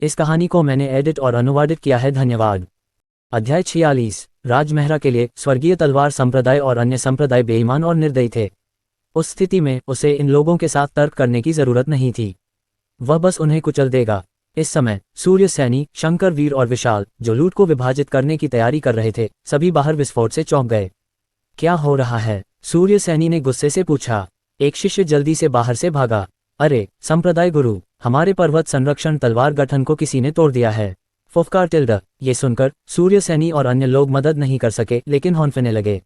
इस कहानी को मैंने एडिट और अनुवादित किया है। धन्यवाद। अध्याय 46। राजमहरा के लिए स्वर्गीय तलवार संप्रदाय और अन्य संप्रदाय बेईमान और निर्दयी थे। उस स्थिति में उसे इन लोगों के साथ तर्क करने की जरूरत नहीं थी, वह बस उन्हें कुचल देगा। इस समय सूर्य सैनी, शंकर वीर और विशाल, जो लूट को विभाजित करने की तैयारी कर रहे थे, सभी बाहर विस्फोट से चौंक गए। क्या हो रहा है? सूर्य सैनी ने गुस्से से पूछा। एक शिष्य जल्दी से बाहर से भागा। अरे संप्रदाय गुरु, हमारे पर्वत संरक्षण तलवार गठन को किसी ने तोड़ दिया है। फुफकार टिल्डा। ये सुनकर सूर्य सैनी और अन्य लोग मदद नहीं कर सके, लेकिन हौंफने लगे।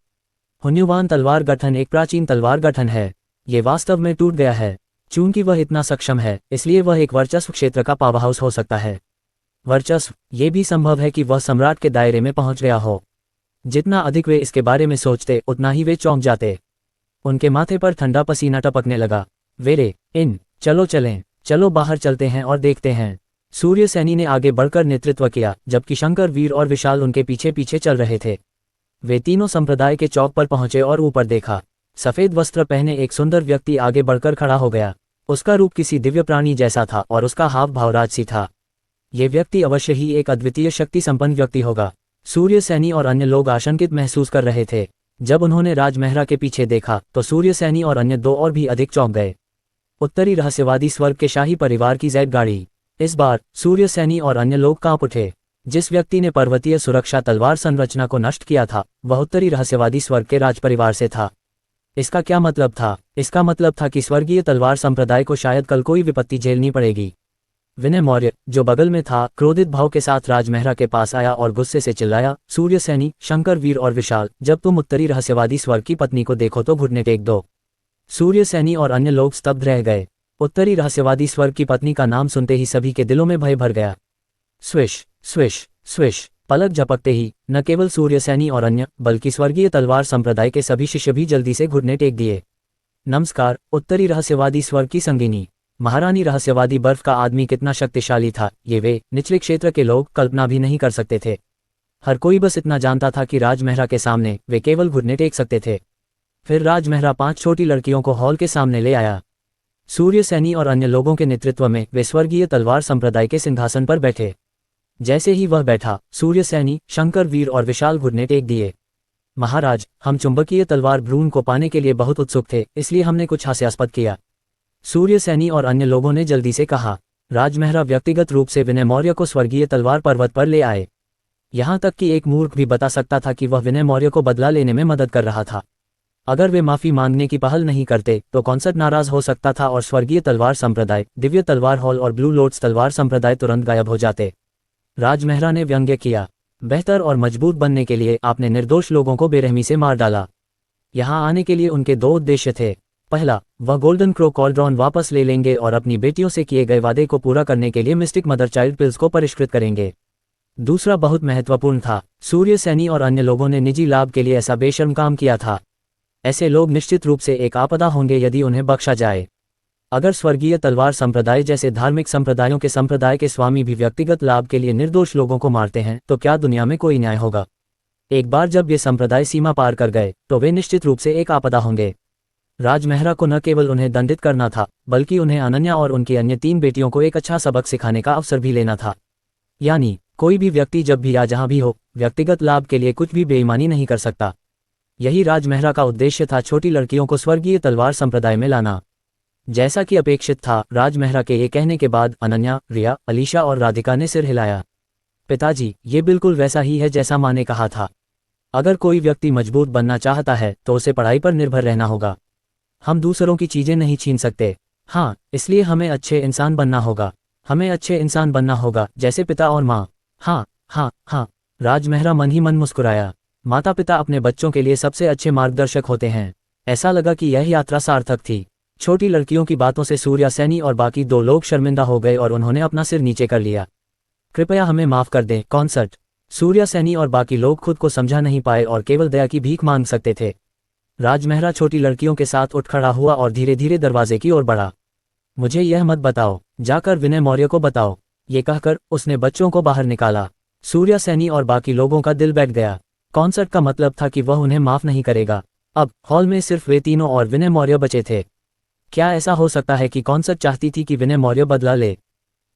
हुन्युवान तलवार गठन एक प्राचीन तलवार गठन है। ये वास्तव में टूट गया है। चूंकि वह इतना सक्षम है, इसलिए वह एक वर्चस्व क्षेत्र का पावर हाउस हो सकता है। वर्चस्व, ये भी संभव है कि वह सम्राट के दायरे में पहुंच गया हो। जितना अधिक वे इसके बारे में सोचते, उतना ही वे चौंक जाते। उनके माथे पर ठंडा पसीना टपकने लगा। वेरे इन, चलो चलें, चलो बाहर चलते हैं और देखते हैं। सूर्य सैनी ने आगे बढ़कर नेतृत्व किया, जबकि शंकर वीर और विशाल उनके पीछे पीछे चल रहे थे। वे तीनों संप्रदाय के चौक पर पहुंचे और ऊपर देखा। सफेद वस्त्र पहने एक सुंदर व्यक्ति आगे बढ़कर खड़ा हो गया। उसका रूप किसी दिव्य प्राणी जैसा था और उसका हाव भाव राजसी था। ये व्यक्ति अवश्य ही एक अद्वितीय शक्ति संपन्न व्यक्ति होगा। सूर्य सैनी और अन्य लोग आशंकित महसूस कर रहे थे। जब उन्होंने राजमहरा के पीछे देखा तो सूर्य सैनी और अन्य दो और भी अधिक चौंक गए। उत्तरी रहस्यवादी स्वर्ग के शाही परिवार की जेड गाड़ी। इस बार सूर्य सैनी और अन्य लोग कांप उठे। जिस व्यक्ति ने पर्वतीय सुरक्षा तलवार संरचना को नष्ट किया था, वह उत्तरी रहस्यवादी स्वर्ग के राजपरिवार से था। इसका क्या मतलब था? इसका मतलब था कि स्वर्गीय तलवार संप्रदाय को शायद कल कोई विपत्ति झेलनी पड़ेगी। विनय मौर्य, जो बगल में था, क्रोधित भाव के साथ राजमहरा के पास आया और गुस्से से चिल्लाया, सूर्य सैनी, शंकर वीर और विशाल, जब तुम उत्तरी रहस्यवादी स्वर्ग की पत्नी को देखो तो घुटने टेक दो। सूर्य सैनी और अन्य लोग स्तब्ध रह गए। उत्तरी रहस्यवादी स्वर्ग की पत्नी का नाम सुनते ही सभी के दिलों में भय भर गया। स्विश स्विश स्विश, पलक झपकते ही न केवल सूर्य सैनी और अन्य, बल्कि स्वर्गीय तलवार संप्रदाय के सभी शिष्य भी जल्दी से घुटने टेक दिए। नमस्कार उत्तरी रहस्यवादी स्वर्ग की संगिनी, महारानी रहस्यवादी बर्फ का आदमी कितना शक्तिशाली था, ये वे निचले क्षेत्र के लोग कल्पना भी नहीं कर सकते थे। हर कोई बस इतना जानता था कि राजमहरा के सामने वे केवल घुटने टेक सकते थे। फिर राजमहरा 5 छोटी लड़कियों को हॉल के सामने ले आया। सूर्य सैनी और अन्य लोगों के नेतृत्व में वे स्वर्गीय तलवार संप्रदाय के सिंहासन पर बैठे। जैसे ही वह बैठा, सूर्य सैनी, शंकर वीर और विशाल घुटने टेक दिए। महाराज, हम चुंबकीय तलवार भ्रूण को पाने के लिए बहुत उत्सुक थे, इसलिए हमने कुछ हास्यास्पद किया। सूर्य सैनी और अन्य लोगों ने जल्दी से कहा। राजमहरा व्यक्तिगत रूप से विनय मौर्य को स्वर्गीय तलवार पर्वत पर ले आए। यहाँ तक कि एक मूर्ख भी बता सकता था कि वह विनय मौर्य को बदला लेने में मदद कर रहा था। अगर वे माफी मांगने की पहल नहीं करते तो कॉन्सर्ट नाराज हो सकता था और स्वर्गीय तलवार संप्रदाय, दिव्य तलवार हॉल और ब्लू लोट्स तलवार संप्रदाय तुरंत गायब हो जाते। राजमहरा ने व्यंग्य किया। बेहतर और मजबूत बनने के लिए आपने निर्दोष लोगों को बेरहमी से मार डाला। यहाँ आने के लिए उनके 2 उद्देश्य थे। पहला, वह गोल्डन क्रो कॉल्ड्रॉन वापस ले लेंगे और अपनी बेटियों से किए गए वादे को पूरा करने के लिए मिस्टिक मदर चाइल्ड पिल्स को परिष्कृत करेंगे। दूसरा बहुत महत्वपूर्ण था। सूर्य सैनी और अन्य लोगों ने निजी लाभ के लिए ऐसा बेशर्म काम किया था। ऐसे लोग निश्चित रूप से एक आपदा होंगे यदि उन्हें बख्शा जाए। अगर स्वर्गीय तलवार संप्रदाय जैसे धार्मिक संप्रदायों के संप्रदाय के स्वामी भी व्यक्तिगत लाभ के लिए निर्दोष लोगों को मारते हैं, तो क्या दुनिया में कोई न्याय होगा? एक बार जब ये संप्रदाय सीमा पार कर गए, तो वे निश्चित रूप से एक आपदा होंगे। राजमहरा को न केवल उन्हें दंडित करना था, बल्कि उन्हें अनन्या और उनकी अन्य 3 बेटियों को एक अच्छा सबक सिखाने का अवसर भी लेना था। यानी कोई भी व्यक्ति जब भी या जहां भी हो, व्यक्तिगत लाभ के लिए कुछ भी बेईमानी नहीं कर सकता। यही राजमहरा का उद्देश्य था, छोटी लड़कियों को स्वर्गीय तलवार संप्रदाय में लाना। जैसा कि अपेक्षित था, राजमहरा के ये कहने के बाद अनन्या, रिया, अलीशा और राधिका ने सिर हिलाया। पिताजी, ये बिल्कुल वैसा ही है जैसा माँ ने कहा था। अगर कोई व्यक्ति मजबूत बनना चाहता है तो उसे पढ़ाई पर निर्भर रहना होगा। हम दूसरों की चीजें नहीं छीन सकते। हाँ, इसलिए हमें अच्छे इंसान बनना होगा। हमें अच्छे इंसान बनना होगा, जैसे पिता और माँ। हाँ हाँ हाँ, राजमहरा मन ही मन मुस्कुराया। माता पिता अपने बच्चों के लिए सबसे अच्छे मार्गदर्शक होते हैं। ऐसा लगा कि यह यात्रा सार्थक थी। छोटी लड़कियों की बातों से सूर्य सैनी और बाकी 2 लोग शर्मिंदा हो गए और उन्होंने अपना सिर नीचे कर लिया। कृपया हमें माफ कर दें, कॉन्सर्ट। सूर्य सैनी और बाकी लोग खुद को समझा नहीं पाए और केवल दया की भीख मांग सकते थे। राजमहरा छोटी लड़कियों के साथ उठ खड़ा हुआ और धीरे धीरे दरवाजे की ओर बढ़ा। मुझे यह मत बताओ, जाकर विनय मौर्य को बताओ। ये कहकर उसने बच्चों को बाहर निकाला। सूर्य सैनी और बाकी लोगों का दिल बैठ गया। कॉन्सर्ट का मतलब था कि वह उन्हें माफ नहीं करेगा। अब हॉल में सिर्फ वे तीनों और विनय मौर्य बचे थे। क्या ऐसा हो सकता है कि कॉन्सर्ट चाहती थी कि विनय मौर्य बदला ले?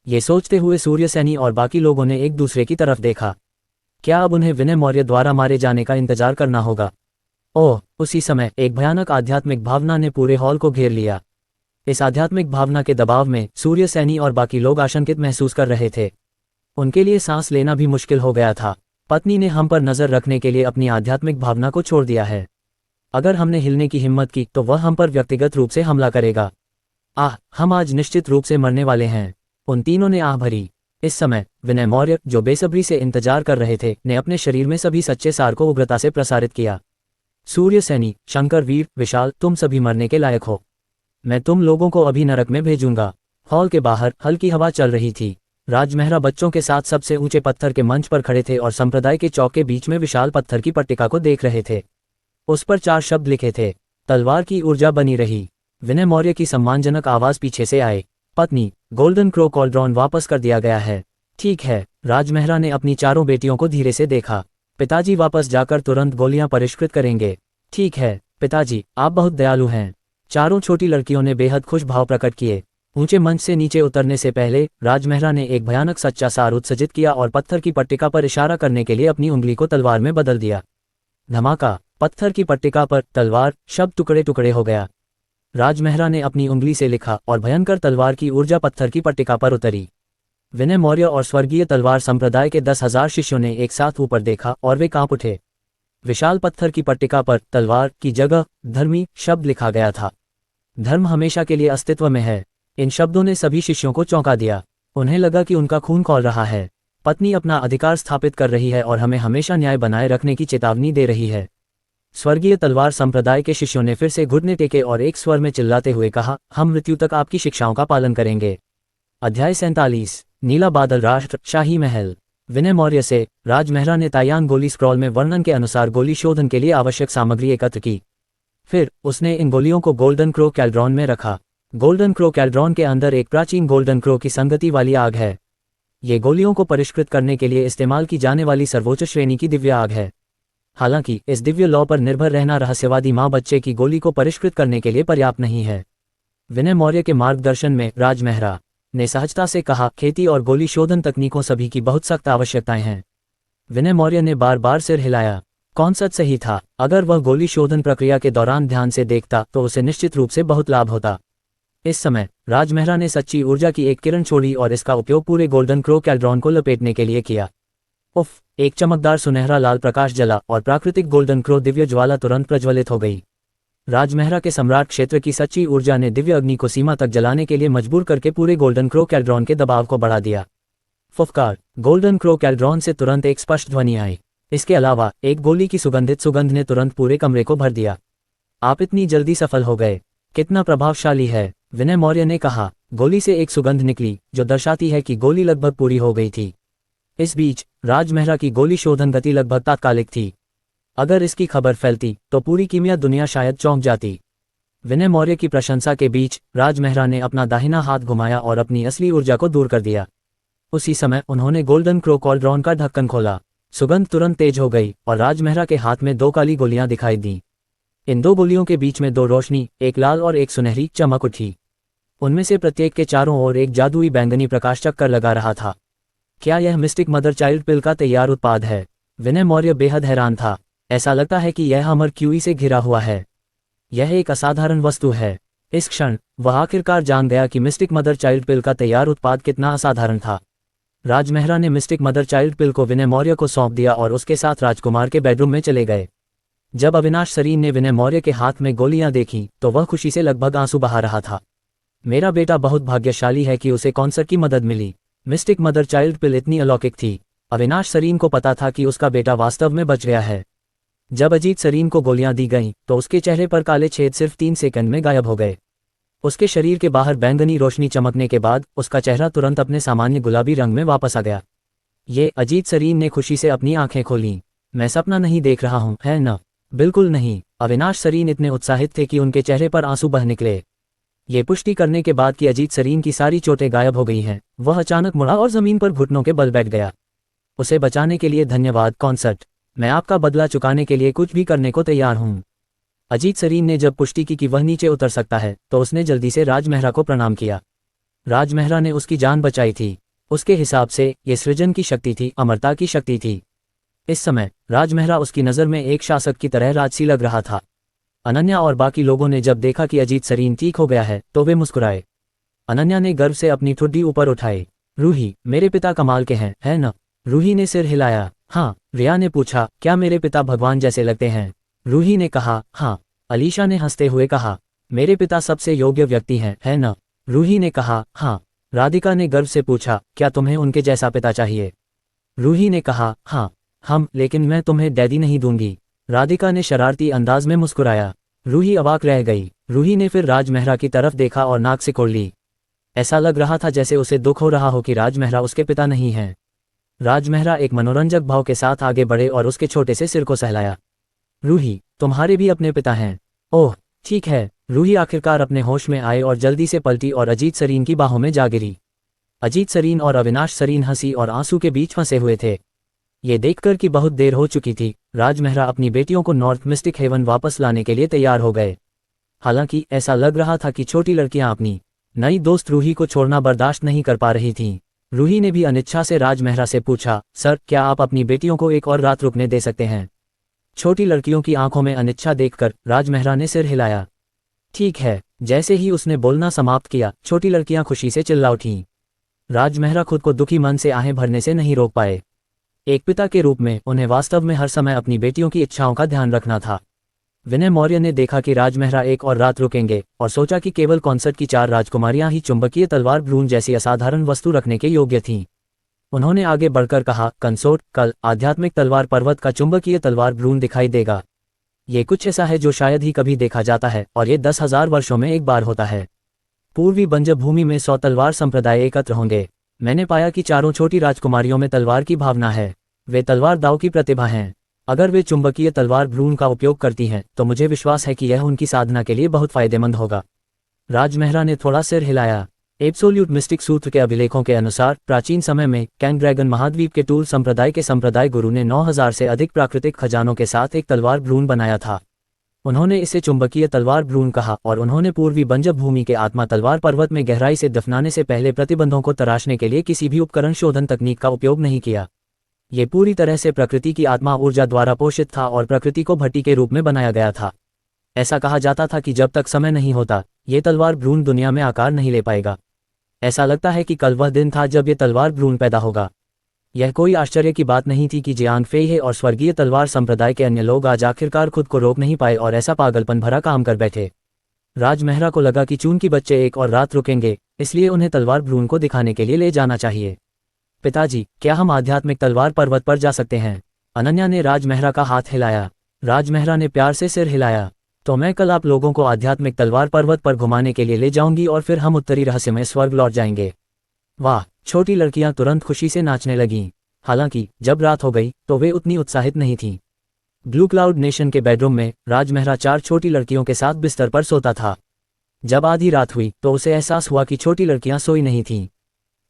ये सोचते हुए सूर्यसेनी और बाकी लोगों ने एक दूसरे की तरफ देखा। क्या अब उन्हें विनय मौर्य द्वारा मारे जाने का इंतजार करना होगा? ओह, उसी समय एक भयानक आध्यात्मिक भावना ने पूरे हॉल को घेर लिया। इस आध्यात्मिक भावना के दबाव में सूर्यसेनी और बाकी लोग आशंकित महसूस कर रहे थे। उनके लिए सांस लेना भी मुश्किल हो गया था। पत्नी ने हम पर नजर रखने के लिए अपनी आध्यात्मिक भावना को छोड़ दिया है। अगर हमने हिलने की हिम्मत की तो वह हम पर व्यक्तिगत रूप से हमला करेगा। हम आज निश्चित रूप से मरने वाले हैं। उन तीनों ने आह भरी। इस समय विनय मौर्य, जो बेसब्री से इंतजार कर रहे थे, ने अपने शरीर में सभी सच्चे सार को उग्रता से प्रसारित किया। सूर्यसेनी, शंकर वीर, विशाल, तुम सभी मरने के लायक हो। मैं तुम लोगों को अभी नरक में भेजूंगा। हॉल के बाहर हल्की हवा चल रही थी। राजमहरा बच्चों के साथ सबसे ऊंचे पत्थर के मंच पर खड़े थे और संप्रदाय के चौक के बीच में विशाल पत्थर की पट्टिका को देख रहे थे। उस पर 4 शब्द लिखे थे, तलवार की ऊर्जा बनी रही। विनय मौर्य की सम्मानजनक आवाज पीछे से आए, पत्नी, गोल्डन क्रो कॉल्ड्रॉन वापस कर दिया गया है। ठीक है। राजमहरा ने अपनी चारों बेटियों को धीरे से देखा। पिताजी वापस जाकर तुरंत गोलियां परिष्कृत करेंगे। ठीक है पिताजी, आप बहुत दयालु हैं। चारों छोटी लड़कियों ने बेहद खुश भाव प्रकट किए। ऊंचे मंच से नीचे उतरने से पहले राजमहरा ने एक भयानक सच्चा सार उत्सर्जित किया और पत्थर की पट्टिका पर इशारा करने के लिए अपनी उंगली को तलवार में बदल दिया। धमाका! पत्थर की पट्टिका पर तलवार शब्द टुकड़े टुकड़े हो गया। राजमहरा ने अपनी उंगली से लिखा और भयंकर तलवार की ऊर्जा पत्थर की पट्टिका पर उतरी। विनय मौर्य और स्वर्गीय तलवार संप्रदाय के 10,000 शिष्यों ने एक साथ ऊपर देखा और वे कांप उठे। विशाल पत्थर की पट्टिका पर तलवार की जगह धर्मी शब्द लिखा गया था। धर्म हमेशा के लिए अस्तित्व में है। इन शब्दों ने सभी शिष्यों को चौंका दिया। उन्हें लगा कि उनका खून खौल रहा है। पत्नी अपना अधिकार स्थापित कर रही है और हमें हमेशा न्याय बनाए रखने की चेतावनी दे रही है। स्वर्गीय तलवार संप्रदाय के शिष्यों ने फिर से घुटने टेके और एक स्वर में चिल्लाते हुए कहा, हम मृत्यु तक आपकी शिक्षाओं का पालन करेंगे। अध्याय 47, नीला बादल राष्ट्र, शाही महल। विनय मौर्य से राजमहरा ने तायान गोली स्क्रॉल में वर्णन के अनुसार गोली शोधन के लिए आवश्यक सामग्री एकत्र की। फिर उसने इन गोलियों को गोल्डन क्रो कैल्ड्रॉन में रखा। गोल्डन क्रो कैल्ड्रॉन के अंदर एक प्राचीन गोल्डन क्रो की संगति वाली आग है। ये गोलियों को परिष्कृत करने के लिए इस्तेमाल की जाने वाली सर्वोच्च श्रेणी की दिव्य आग है। हालांकि इस दिव्य लौ पर निर्भर रहना रहस्यवादी माँ बच्चे की गोली को परिष्कृत करने के लिए पर्याप्त नहीं है। विनय मौर्य के मार्गदर्शन में राजमहरा ने सहजता से कहा, खेती और गोली शोधन तकनीकों सभी की बहुत सख्त आवश्यकताएं हैं। विनय मौर्य ने बार बार सिर हिलाया। कौन सच सही था? अगर वह गोली शोधन प्रक्रिया के दौरान ध्यान से देखता तो उसे निश्चित रूप से बहुत लाभ होता। इस समय राजमहरा ने सच्ची ऊर्जा की एक किरण छोड़ी और इसका उपयोग पूरे गोल्डन क्रो कैल्ड्रॉन को लपेटने के लिए किया। उफ! एक चमकदार सुनहरा लाल प्रकाश जला और प्राकृतिक गोल्डन क्रो दिव्य ज्वाला तुरंत प्रज्वलित हो गई। राजमहरा के सम्राट क्षेत्र की सच्ची ऊर्जा ने दिव्य अग्नि को सीमा तक जलाने के लिए मजबूर करके पूरे गोल्डन क्रो कैल्ड्रॉन के दबाव को बढ़ा दिया। फुफकार! गोल्डन क्रो कैल्ड्रॉन से तुरंत एक स्पष्ट ध्वनि आई। इसके अलावा एक गोली की सुगंधित सुगंध ने तुरंत पूरे कमरे को भर दिया। आप इतनी जल्दी सफल हो गए, कितना प्रभावशाली है, विनय मौर्य ने कहा। गोली से एक सुगंध निकली जो दर्शाती है कि गोली लगभग पूरी हो गई थी। इस बीच राजमहरा की गोली शोधन गति लगभग तात्कालिक थी। अगर इसकी खबर फैलती तो पूरी कीमिया दुनिया शायद चौंक जाती। विनय मौर्य की प्रशंसा के बीच राजमहरा ने अपना दाहिना हाथ घुमाया और अपनी असली ऊर्जा को दूर कर दिया। उसी समय उन्होंने गोल्डन क्रो कॉल्ड्रॉन का ढक्कन खोला। सुगंध तुरंत तेज हो गई और राजमहरा के हाथ में 2 काली गोलियां दिखाई दी। इन 2 गोलियों के बीच में 2 रोशनी, एक लाल और एक सुनहरी, चमक उठी। उनमें से प्रत्येक के चारों ओर एक जादुई बैंगनी प्रकाश चक्कर लगा रहा था। क्या यह मिस्टिक मदर चाइल्ड पिल का तैयार उत्पाद है? विनय मौर्य बेहद हैरान था। ऐसा लगता है कि यह अमर क्यूई से घिरा हुआ है। यह एक असाधारण वस्तु है। इस क्षण वह आखिरकार जान गया कि मिस्टिक मदर चाइल्ड पिल का तैयार उत्पाद कितना असाधारण था। राजमहरा ने मिस्टिक मदर चाइल्ड पिल को विनय मौर्य को सौंप दिया और उसके साथ राजकुमार के बेडरूम में चले गए। जब अविनाश सरीन ने विनय मौर्य के हाथ में गोलियां देखीं तो वह खुशी से लगभग आंसू बहा रहा था। मेरा बेटा बहुत भाग्यशाली है कि उसे कॉन्सर्ट की मदद मिली। मिस्टिक मदर चाइल्ड पिल इतनी अलौकिक थी। अविनाश सरीन को पता था कि उसका बेटा वास्तव में बच गया है। जब अजीत सरीन को गोलियां दी गईं तो उसके चेहरे पर काले छेद सिर्फ 3 सेकंड में गायब हो गए। उसके शरीर के बाहर बैंगनी रोशनी चमकने के बाद उसका चेहरा तुरंत अपने सामान्य गुलाबी रंग में वापस आ गया। ये अजीत सरीन ने खुशी से अपनी आंखें खोलीं। मैं सपना नहीं देख रहा हूं, है न? बिल्कुल नहीं। अविनाश सरीन इतने उत्साहित थे कि उनके चेहरे पर आंसू बह निकले। ये पुष्टि करने के बाद कि अजीत सरीन की सारी चोटें गायब हो गई हैं, वह अचानक मुड़ा और जमीन पर घुटनों के बल बैठ गया। उसे बचाने के लिए धन्यवाद कॉन्सर्ट। मैं आपका बदला चुकाने के लिए कुछ भी करने को तैयार हूं। अजीत सरीन ने जब पुष्टि की कि वह नीचे उतर सकता है तो उसने जल्दी से राजमहरा को प्रणाम किया। राजमेहरा ने उसकी जान बचाई थी। उसके हिसाब से ये सृजन की शक्ति थी, अमरता की शक्ति थी। इस समय राजमेहरा उसकी नज़र में एक शासक की तरह राजसी लग रहा था। अनन्या और बाकी लोगों ने जब देखा कि अजीत सरीन ठीक हो गया है तो वे मुस्कुराए। अनन्या ने गर्व से अपनी ठुड्डी ऊपर उठाई। रूही, मेरे पिता कमाल के हैं, है न? रूही ने सिर हिलाया। हाँ। रिया ने पूछा, क्या मेरे पिता भगवान जैसे लगते हैं? रूही ने कहा, हाँ। अलीशा ने हंसते हुए कहा, मेरे पिता सबसे योग्य व्यक्ति हैं, है न? रूही ने कहा, हाँ। राधिका ने गर्व से पूछा, क्या तुम्हें उनके जैसा पिता चाहिए? रूही ने कहा, हाँ। लेकिन मैं तुम्हें डैडी नहीं दूंगी। राधिका ने शरारती अंदाज में मुस्कुराया। रूही अवाक रह गई। रूही ने फिर राजमेहरा की तरफ देखा और नाक सिकोड़ ली। ऐसा लग रहा था जैसे उसे दुख हो रहा हो कि राजमेहरा उसके पिता नहीं हैं। राजमेहरा एक मनोरंजक भाव के साथ आगे बढ़े और उसके छोटे से सिर को सहलाया। रूही, तुम्हारे भी अपने पिता हैं? ओह, ठीक है। रूही आखिरकार अपने होश में आए और जल्दी से पलटी और अजीत सरीन की बाहों में जा गिरी। अजीत सरीन और अविनाश सरीन हंसी और आंसू के बीच फंसे हुए थे। ये देखकर कि बहुत देर हो चुकी थी, राजमेहरा अपनी बेटियों को नॉर्थ मिस्टिक हेवन वापस लाने के लिए तैयार हो गए। हालांकि ऐसा लग रहा था कि छोटी लड़कियां अपनी नई दोस्त रूही को छोड़ना बर्दाश्त नहीं कर पा रही थीं। रूही ने भी अनिच्छा से राजमेहरा से पूछा, सर, क्या आप अपनी बेटियों को एक और रात रुकने दे सकते हैं? छोटी लड़कियों की आंखों में अनिच्छा देखकर राजमेहरा ने सिर हिलाया। ठीक है। जैसे ही उसने बोलना समाप्त किया, छोटी लड़कियां खुशी से चिल्ला उठीं। राजमेहरा खुद को दुखी मन से आहें भरने से नहीं रोक पाए। एक पिता के रूप में उन्हें वास्तव में हर समय अपनी बेटियों की इच्छाओं का ध्यान रखना था। विनय मौर्य ने देखा कि राजमेहरा एक और रात रुकेंगे और सोचा कि केवल कॉन्सर्ट की 4 राजकुमारियां ही चुंबकीय तलवार ब्रून जैसी असाधारण वस्तु रखने के योग्य थीं। उन्होंने आगे बढ़कर कहा, कंसोर्ट, कल आध्यात्मिक तलवार पर्वत का चुंबकीय तलवार ब्रून दिखाई देगा। ये कुछ ऐसा है जो शायद ही कभी देखा जाता है और ये 10,000 वर्षों में एक बार होता है। पूर्वी बंजर भूमि में 100 तलवार संप्रदाय एकत्र होंगे। मैंने पाया कि चारों छोटी राजकुमारियों में तलवार की भावना है। वे तलवार दाव की प्रतिभा हैं। अगर वे चुंबकीय तलवार ब्रून का उपयोग करती हैं तो मुझे विश्वास है कि यह उनकी साधना के लिए बहुत फायदेमंद होगा। राजमेहरा ने थोड़ा सिर हिलाया। एब्सोल्यूट मिस्टिक सूत्र के अभिलेखों के अनुसार प्राचीन समय में कैंग ड्रैगन महाद्वीप के टूल संप्रदाय के संप्रदाय गुरु ने 9,000 से अधिक प्राकृतिक खजानों के साथ एक तलवार ब्रून बनाया था। उन्होंने इसे चुंबकीय तलवार ब्रून कहा और उन्होंने पूर्वी बंजर भूमि के आत्मा तलवार पर्वत में गहराई से दफनाने से पहले प्रतिबंधों को तराशने के लिए किसी भी उपकरण शोधन तकनीक का उपयोग नहीं किया। ये पूरी तरह से प्रकृति की आत्मा ऊर्जा द्वारा पोषित था और प्रकृति को भट्टी के रूप में बनाया गया था। ऐसा कहा जाता था कि जब तक समय नहीं होता, ये तलवार ब्रून दुनिया में आकार नहीं ले पाएगा। ऐसा लगता है कि कल वह दिन था जब ये तलवार ब्रून पैदा होगा। यह कोई आश्चर्य की बात नहीं थी कि जियांग फेई और स्वर्गीय तलवार संप्रदाय के अन्य लोग आज आखिरकार खुद को रोक नहीं पाए और ऐसा पागलपन भरा काम कर बैठे। राजमेहरा को लगा कि चूंकि बच्चे एक और रात रुकेंगे, इसलिए उन्हें तलवार ब्रून को दिखाने के लिए ले जाना चाहिए। पिताजी, क्या हम आध्यात्मिक तलवार पर्वत पर जा सकते हैं? अनन्या ने राजमेहरा का हाथ हिलाया। राजमेहरा ने प्यार से सिर हिलाया। तो मैं कल आप लोगों को आध्यात्मिक तलवार पर्वत पर घुमाने के लिए ले जाऊंगी और फिर हम उत्तरी रहस्यमय स्वर्ग लौट जाएंगे। वाह! छोटी लड़कियां तुरंत खुशी से नाचने लगीं। हालांकि जब रात हो गई तो वे उतनी उत्साहित नहीं थीं। ब्लू क्लाउड नेशन के बेडरूम में राजमेहरा 4 छोटी लड़कियों के साथ बिस्तर पर सोता था। जब आधी रात हुई तो उसे एहसास हुआ कि छोटी लड़कियां सोई नहीं थीं।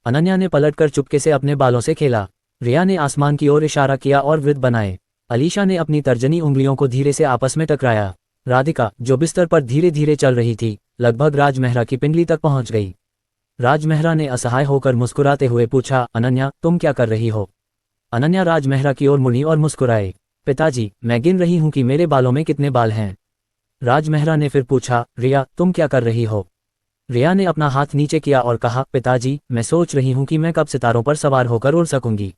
अनन्या ने पलटकर चुपके से अपने बालों से खेला। रिया ने आसमान की ओर इशारा किया और वृत्त बनाए। अलीशा ने अपनी तर्जनी उंगलियों को धीरे से आपस में टकराया। राधिका, जो बिस्तर पर धीरे धीरे चल रही थी, लगभग राजमेहरा की पिंडली तक पहुंच गई। राजमेहरा ने असहाय होकर मुस्कुराते हुए पूछा, अनन्या, तुम क्या कर रही हो? अनन्या राजमेहरा की ओर मुड़ी और मुस्कुराए। पिताजी, मैं गिन रही हूं कि मेरे बालों में कितने बाल हैं। राजमेहरा ने फिर पूछा, रिया, तुम क्या कर रही हो? रिया ने अपना हाथ नीचे किया और कहा, पिताजी, मैं सोच रही हूं कि मैं कब सितारों पर सवार होकर उड़ सकूंगी।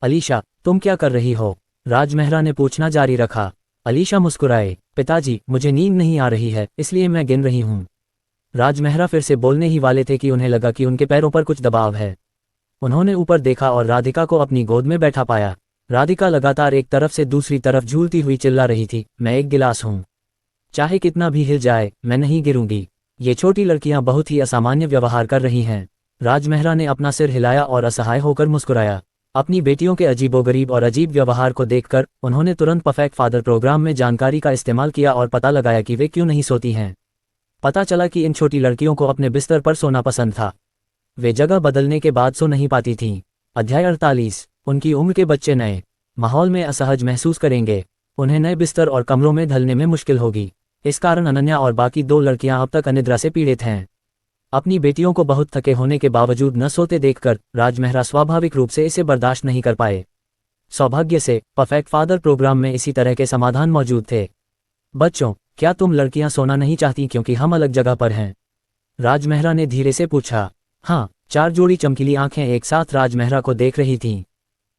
अलीशा, तुम क्या कर रही हो? राजमेहरा ने पूछना जारी रखा। अलीशा मुस्कुराए। पिताजी, मुझे नींद नहीं आ रही है, इसलिए मैं गिन रही हूं। राजमेहरा फिर से बोलने ही वाले थे कि उन्हें लगा कि उनके पैरों पर कुछ दबाव है। उन्होंने ऊपर देखा और राधिका को अपनी गोद में बैठा पाया। राधिका लगातार एक तरफ से दूसरी तरफ झूलती हुई चिल्ला रही थी, मैं एक गिलास हूं। चाहे कितना भी हिल जाए, मैं नहीं गिरूंगी। ये छोटी लड़कियां बहुत ही असामान्य व्यवहार कर रही हैं। राजमेहरा ने अपना सिर हिलाया और असहाय होकर मुस्कुराया। अपनी बेटियों के अजीबोगरीब और अजीब व्यवहार को देखकर उन्होंने तुरंत परफेक्ट फादर प्रोग्राम में जानकारी का इस्तेमाल किया और पता लगाया कि वे क्यों नहीं सोती हैं। पता चला कि इन छोटी लड़कियों को अपने बिस्तर पर सोना पसंद था। वे जगह बदलने के बाद सो नहीं पाती थीं। अध्याय 48। उनकी उम्र के बच्चे नए माहौल में असहज महसूस करेंगे। उन्हें नए बिस्तर और कमरों में ढलने में मुश्किल होगी। इस कारण अनन्या और बाकी 2 लड़कियां अब तक अनिद्रा से पीड़ित हैं। अपनी बेटियों को बहुत थके होने के बावजूद न सोते देखकर राजमेहरा स्वाभाविक रूप से इसे बर्दाश्त नहीं कर पाए। सौभाग्य से परफेक्ट फादर प्रोग्राम में इसी तरह के समाधान मौजूद थे। बच्चों, क्या तुम लड़कियां सोना नहीं चाहती क्योंकि हम अलग जगह पर हैं? राजमेहरा ने धीरे से पूछा। हाँ, 4 जोड़ी चमकीली आंखें एक साथ राजमेहरा को देख रही थीं।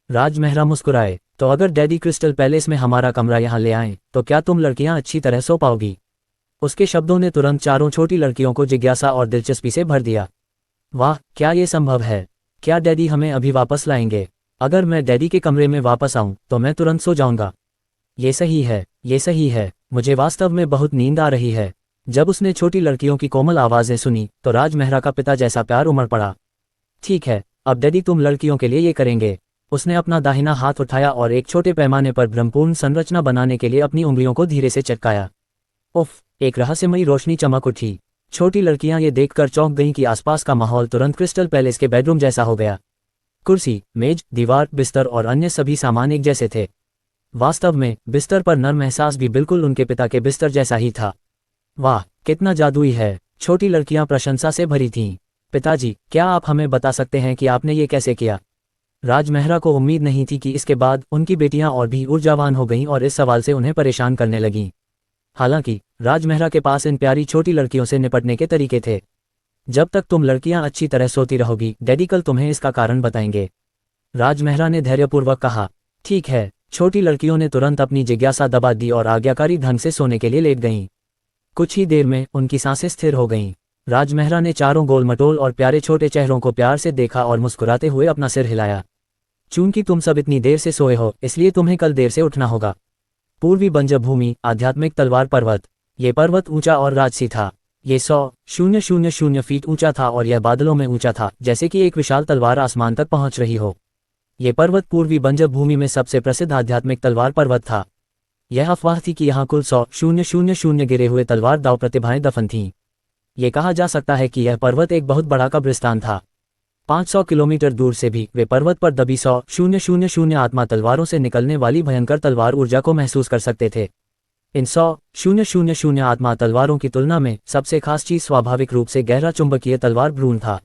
राजमेहरा मुस्कुराए। तो अगर डैडी क्रिस्टल पैलेस में हमारा कमरा यहाँ ले आएं, तो क्या तुम लड़कियां अच्छी तरह सो पाओगी? उसके शब्दों ने तुरंत चारों छोटी लड़कियों को जिज्ञासा और दिलचस्पी से भर दिया। वाह, क्या ये संभव है? क्या डैडी हमें अभी वापस लाएंगे? अगर मैं डैडी के कमरे में वापस आऊं तो मैं तुरंत सो जाऊंगा। ये सही है, ये सही है, मुझे वास्तव में बहुत नींद आ रही है। जब उसने छोटी लड़कियों की कोमल आवाज़ें सुनी तो राजमेहरा का पिता जैसा प्यार उमड़ पड़ा। ठीक है, अब डैडी तुम लड़कियों के लिए ये करेंगे। उसने अपना दाहिना हाथ उठाया और एक छोटे पैमाने पर भ्रमपूर्ण संरचना बनाने के लिए अपनी उंगलियों को धीरे से चटकाया। उफ, एक रहस्यमयी रोशनी चमक उठी। छोटी लड़कियां ये देखकर चौंक गईं कि आसपास का माहौल तुरंत क्रिस्टल पैलेस के बेडरूम जैसा हो गया। कुर्सी, मेज, दीवार, बिस्तर और अन्य सभी सामान एक जैसे थे। वास्तव में बिस्तर पर नर्म एहसास भी बिल्कुल उनके पिता के बिस्तर जैसा ही था। वाह, कितना जादुई है! छोटी लड़कियां प्रशंसा से भरी थीं। पिताजी, क्या आप हमें बता सकते हैं कि आपने ये कैसे किया? राजमेहरा को उम्मीद नहीं थी कि इसके बाद उनकी बेटियां और भी ऊर्जावान हो गईं और इस सवाल से उन्हें परेशान करने लगीं। हालांकि राजमेहरा के पास इन प्यारी छोटी लड़कियों से निपटने के तरीके थे। जब तक तुम लड़कियां अच्छी तरह सोती रहोगी, डैडी कल तुम्हें इसका कारण बताएंगे। राजमेहरा ने धैर्यपूर्वक कहा। ठीक है। छोटी लड़कियों ने तुरंत अपनी जिज्ञासा दबा दी और आज्ञाकारी ढंग से सोने के लिए लेट गईं। कुछ ही देर में उनकी सांसें स्थिर हो गईं। राजमेहरा ने चारों गोल-मटोल और प्यारे छोटे चेहरों को प्यार से देखा और मुस्कुराते हुए अपना सिर हिलाया। चूंकि तुम सब इतनी देर से सोए हो, इसलिए तुम्हें कल देर से उठना होगा। पूर्वी बंजर भूमि, आध्यात्मिक तलवार पर्वत। ये पर्वत ऊंचा और राजसी था। ये 100,000 फीट ऊंचा था और यह बादलों में ऊंचा था, जैसे कि एक विशाल तलवार आसमान तक पहुंच रही हो। ये पर्वत पूर्वी बंजर भूमि में सबसे प्रसिद्ध आध्यात्मिक तलवार पर्वत था। यह अफवाह थी कि यहाँ कुल 100,000 गिरे हुए तलवार दाव प्रतिभाएं दफन थीं। ये कहा जा सकता है कि यह पर्वत एक बहुत बड़ा कब्रिस्तान था। 500 किलोमीटर दूर से भी वे पर्वत पर दबी 100,000 आत्मा तलवारों से निकलने वाली भयंकर तलवार ऊर्जा को महसूस कर सकते थे। इन 100,000 आत्मा तलवारों की तुलना में सबसे खास चीज स्वाभाविक रूप से गहरा चुंबकीय तलवार भ्रूण था।